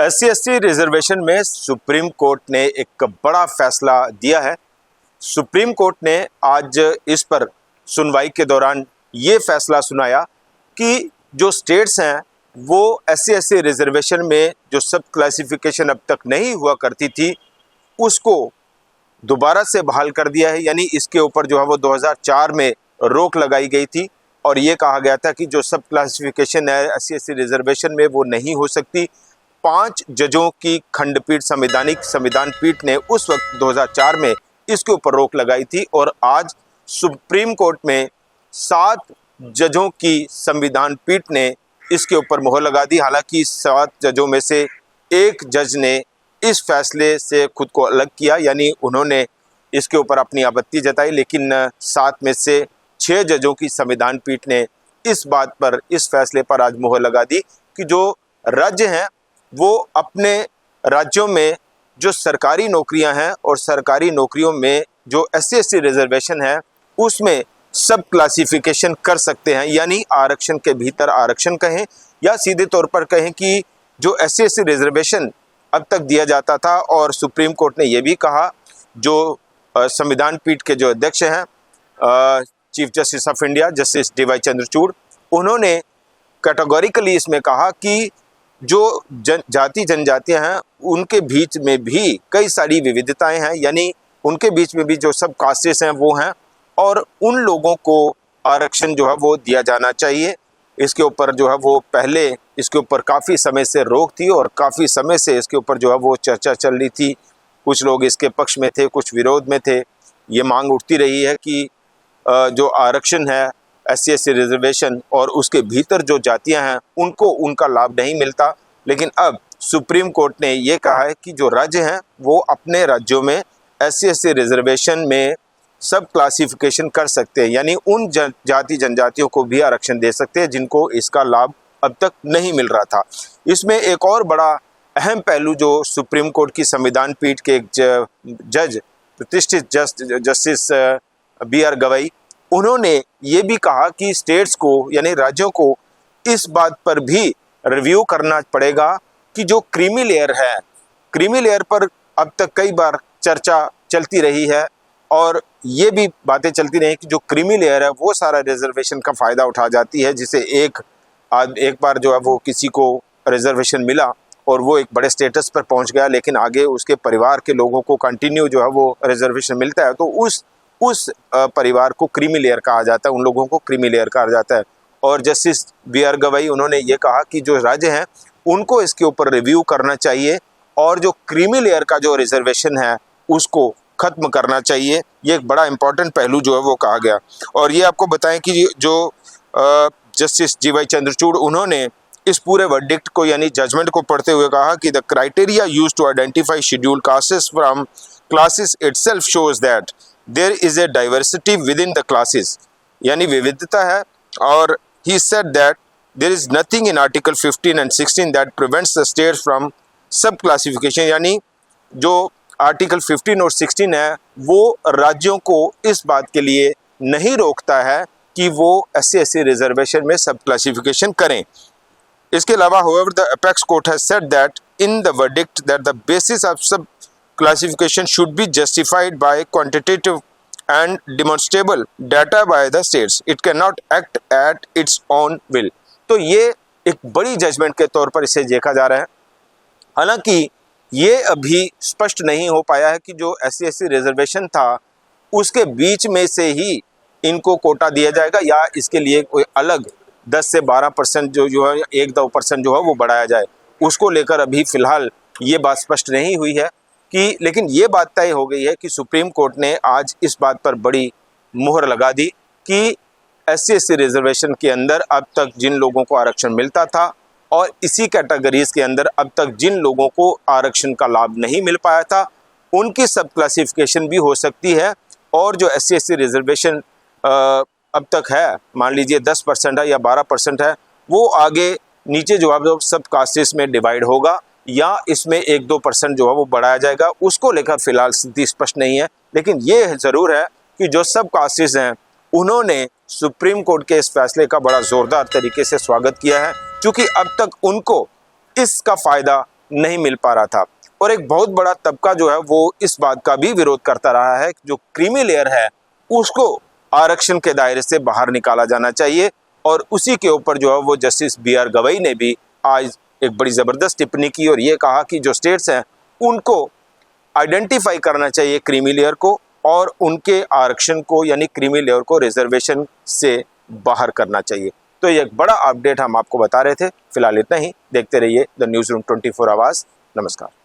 SC/ST reservation में supreme court ने एक बड़ा फैसला दिया है। सुप्रीम कोर्ट ने आज इस पर सुनवाई के दौरान ये फैसला सुनाया कि जो स्टेट्स हैं वो SC/ST रिजर्वेशन में जो सब क्लासिफिकेशन अब तक नहीं हुआ करती थी उसको दोबारा से बहाल कर दिया है। यानी इसके ऊपर जो है वो 2004 में रोक लगाई गई थी और ये कहा गया था कि जो सब क्लासिफिकेशन है SC/ST रिजर्वेशन में वो नहीं हो सकती। 5 जजों की खंडपीठ संविधान पीठ ने उस वक्त 2004 में इसके ऊपर रोक लगाई थी और आज सुप्रीम कोर्ट में 7 जजों की संविधान पीठ ने इसके ऊपर मोहर लगा दी। हालांकि 7 जजों में से एक जज ने इस फैसले से खुद को अलग किया, यानी उन्होंने इसके ऊपर अपनी आपत्ति जताई, लेकिन 7 में से 6 जजों की संविधान पीठ ने इस बात पर, इस फैसले पर आज मोहर लगा दी कि जो राज्य हैं वो अपने राज्यों में जो सरकारी नौकरियां हैं और सरकारी नौकरियों में जो SC/ST रिजर्वेशन है उसमें सब क्लासिफिकेशन कर सकते हैं। यानी आरक्षण के भीतर आरक्षण कहें या सीधे तौर पर कहें कि जो SC/ST रिजर्वेशन अब तक दिया जाता था, और सुप्रीम कोर्ट ने यह भी कहा, जो संविधान पीठ के जो अध्यक्ष हैं chief justice of India justice DY Chandrachud, उन्होंने कैटेगोरिकली इसमें कहा कि जो जाति जनजातियां हैं उनके बीच में भी कई सारी विविधताएं हैं, यानी उनके बीच में भी जो सब कास्टेस हैं वो हैं और उन लोगों को आरक्षण जो है वो दिया जाना चाहिए। इसके ऊपर जो है वो पहले इसके ऊपर काफ़ी समय से रोक थी और काफ़ी समय से इसके ऊपर जो है वो चर्चा चल रही थी। कुछ लोग इसके पक्ष में थे, कुछ विरोध में थे। ये मांग उठती रही है कि जो आरक्षण है SC/ST रिजर्वेशन और उसके भीतर जो जातियां हैं उनको उनका लाभ नहीं मिलता। लेकिन अब सुप्रीम कोर्ट ने ये कहा है कि जो राज्य हैं वो अपने राज्यों में SC/ST रिजर्वेशन में सब क्लासिफिकेशन कर सकते हैं, यानी उन जाति जनजातियों को भी आरक्षण दे सकते हैं जिनको इसका लाभ अब तक नहीं मिल रहा था। इसमें एक और बड़ा अहम पहलू जो सुप्रीम कोर्ट की संविधान पीठ के एक जज, प्रतिष्ठित जस्टिस BR गवई, उन्होंने ये भी कहा कि स्टेट्स को यानी राज्यों को इस बात पर भी रिव्यू करना पड़ेगा कि जो क्रीमी लेयर है, क्रीमी लेयर पर अब तक कई बार चर्चा चलती रही है और ये भी बातें चलती रही कि जो क्रीमी लेयर है वो सारा रिजर्वेशन का फ़ायदा उठा जाती है, जिसे एक बार जो है वो किसी को रिजर्वेशन मिला और वो एक बड़े स्टेटस पर पहुंच गया, लेकिन आगे उसके परिवार के लोगों को कंटिन्यू जो है वो रिजर्वेशन मिलता है, तो उस परिवार को क्रीमी लेयर कहा जाता है, उन लोगों को क्रीमी लेयर कहा जाता है। और जस्टिस BR गवई उन्होंने ये कहा कि जो राज्य हैं उनको इसके ऊपर रिव्यू करना चाहिए और जो क्रीमी लेयर का जो रिजर्वेशन है उसको ख़त्म करना चाहिए। ये एक बड़ा इंपॉर्टेंट पहलू जो है वो कहा गया। और ये आपको बताएं कि जो जस्टिस DY चंद्रचूड़, उन्होंने इस पूरे वर्डिक्ट को यानी जजमेंट को पढ़ते हुए कहा कि the criteria used to identify scheduled castes from classes itself shows that there is a diversity within the classes, यानी विविधता है। और he said that there is nothing in Article 15 and 16 that prevents the states from sub classification, यानी जो article 15 और 16 है वो राज्यों को इस बात के लिए नहीं रोकता है कि वो SC/ST रिजर्वेशन में सब क्लासिफिकेशन करें। इसके अलावा however the apex court has said that in the verdict that the basis of sub classification should be justified by quantitative and demonstrable data by the states. It cannot act at its own will. तो ये एक बड़ी judgement के तौर पर इसे देखा जा रहा है। हालांकि ये अभी स्पष्ट नहीं हो पाया है कि जो SC/ST रिजर्वेशन था उसके बीच में से ही इनको कोटा दिया जाएगा या इसके लिए कोई अलग 10 से 12% जो है 1-2% जो है वो बढ़ाया जाए। उसको लेकर अभी फ़िलहाल ये बात स्पष्ट नहीं हुई है कि, लेकिन ये बात तय हो गई है कि सुप्रीम कोर्ट ने आज इस बात पर बड़ी मुहर लगा दी कि SC/ST रिजर्वेशन के अंदर अब तक जिन लोगों को आरक्षण मिलता था और इसी कैटेगरीज के अंदर अब तक जिन लोगों को आरक्षण का लाभ नहीं मिल पाया था उनकी सब क्लासिफिकेशन भी हो सकती है। और जो SC/ST रिजर्वेशन अब तक है, मान लीजिए 10% है या 12% है, वो आगे नीचे जो है सब कास्टेस में डिवाइड होगा या इसमें 1-2% जो है वो बढ़ाया जाएगा। उसको लेकर फिलहाल स्थिति स्पष्ट नहीं है, लेकिन ये ज़रूर है कि जो सब कास्टेस हैं उन्होंने सुप्रीम कोर्ट के इस फैसले का बड़ा ज़ोरदार तरीके से स्वागत किया है, क्योंकि अब तक उनको इसका फ़ायदा नहीं मिल पा रहा था। और एक बहुत बड़ा तबका जो है वो इस बात का भी विरोध करता रहा है कि जो क्रीमी लेयर है उसको आरक्षण के दायरे से बाहर निकाला जाना चाहिए। और उसी के ऊपर जो है वो जस्टिस BR गवई ने भी आज एक बड़ी ज़बरदस्त टिप्पणी की और ये कहा कि जो स्टेट्स हैं उनको आइडेंटिफाई करना चाहिए क्रीमी लेयर को और उनके आरक्षण को यानी क्रीमी लेयर को रिजर्वेशन से बाहर करना चाहिए। तो ये एक बड़ा अपडेट हम आपको बता रहे थे। फिलहाल इतना ही। देखते रहिए द न्यूज़ रूम 24 आवर्स। नमस्कार।